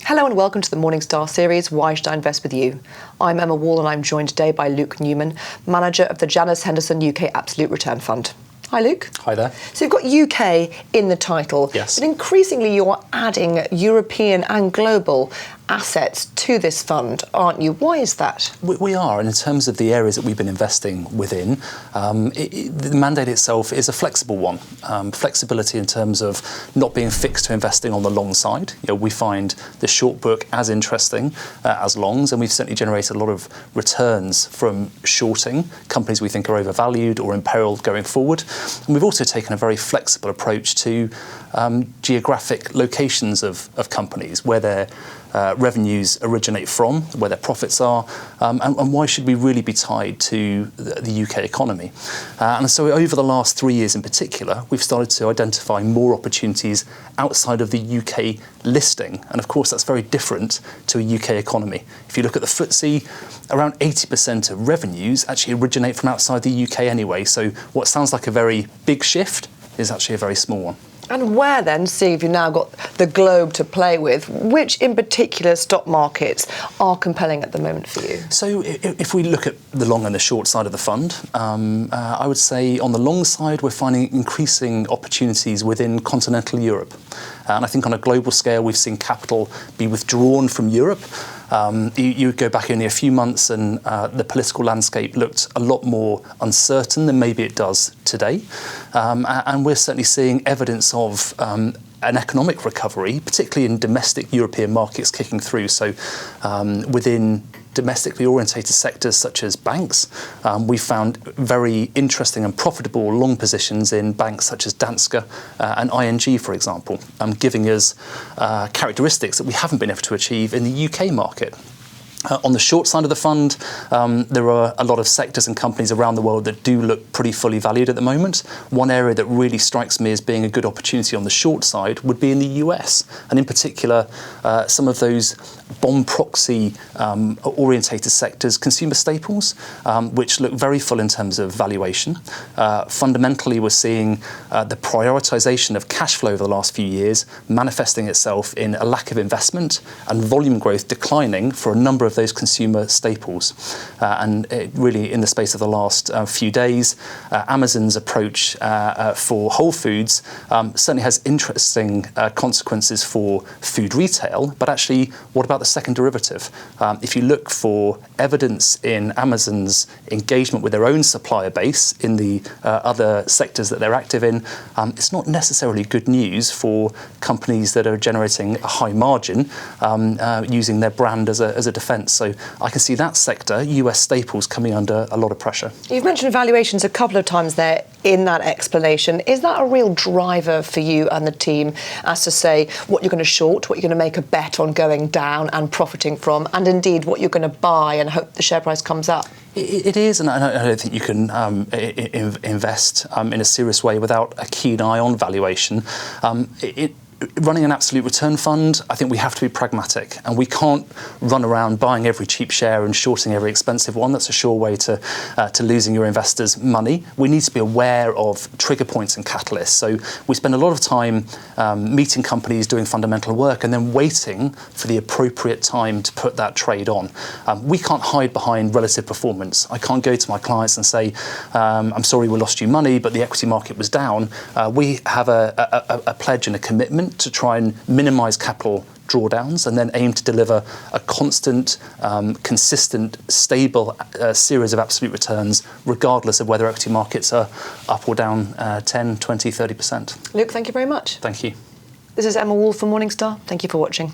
Hello and welcome to the Morningstar series, Why Should I Invest With You? I'm Emma Wall and I'm joined today by Luke Newman, manager of the Janus Henderson UK Absolute Return Fund. Hi Luke. Hi there. So you've got UK in the title, Yes. but increasingly you're adding European and global assets to this fund, aren't you? Why is that? We are, and in terms of the areas that we've been investing within, the mandate itself is a flexible one. Flexibility in terms of not being fixed to investing on the long side. We find the short book as interesting as longs, and we've certainly generated a lot of returns from shorting companies we think are overvalued or imperiled going forward. And we've also taken a very flexible approach to geographic locations of companies, where their revenues originate from, where their profits are, and why should we really be tied to the UK economy. And so over the last 3 years in particular, we've started to identify more opportunities outside of the UK listing. And of course, that's very different to a UK economy. If you look at the FTSE, around 80% of revenues actually originate from outside the UK anyway. So what sounds like a very big shift is actually a very small one. And where then, seeing if you've now got the globe to play with, which in particular stock markets are compelling at the moment for you? So if we look at the long and the short side of the fund, I would say on the long side, we're finding increasing opportunities within continental Europe. And I think on a global scale, we've seen capital be withdrawn from Europe. You go back only a few months and the political landscape looked a lot more uncertain than maybe it does today. And we're certainly seeing evidence of an economic recovery, particularly in domestic European markets kicking through. So within domestically orientated sectors such as banks, we found very interesting and profitable long positions in banks such as Danske and ING, for example, giving us characteristics that we haven't been able to achieve in the UK market. On the short side of the fund, there are a lot of sectors and companies around the world that do look pretty fully valued at the moment. One area that really strikes me as being a good opportunity on the short side would be in the US, and in particular, some of those bond proxy orientated sectors, consumer staples, which look very full in terms of valuation. Fundamentally, we're seeing the prioritization of cash flow over the last few years manifesting itself in a lack of investment and volume growth declining for a number of those consumer staples. And really in the space of the last few days, Amazon's approach for Whole Foods certainly has interesting consequences for food retail, but actually what about the second derivative? If you look for evidence in Amazon's engagement with their own supplier base in the other sectors that they're active in, it's not necessarily good news for companies that are generating a high margin using their brand as a defence. So I can see that sector, US staples, coming under a lot of pressure. You've mentioned valuations a couple of times there in that explanation. Is that a real driver for you and the team as to say what you're going to short, what you're going to make a bet on going down and profiting from, and indeed what you're going to buy and hope the share price comes up? It is, and I don't think you can invest in a serious way without a keen eye on valuation. Running an absolute return fund, I think we have to be pragmatic, and we can't run around buying every cheap share and shorting every expensive one. That's a sure way to losing your investors' money. We need to be aware of trigger points and catalysts. So we spend a lot of time meeting companies, doing fundamental work, and then waiting for the appropriate time to put that trade on. We can't hide behind relative performance. I can't go to my clients and say, I'm sorry we lost you money, but the equity market was down. We have a pledge and a commitment to try and minimise capital drawdowns and then aim to deliver a constant, consistent, stable series of absolute returns, regardless of whether equity markets are up or down 10, 20, 30%. Luke, thank you very much. Thank you. This is Emma Wall from Morningstar. Thank you for watching.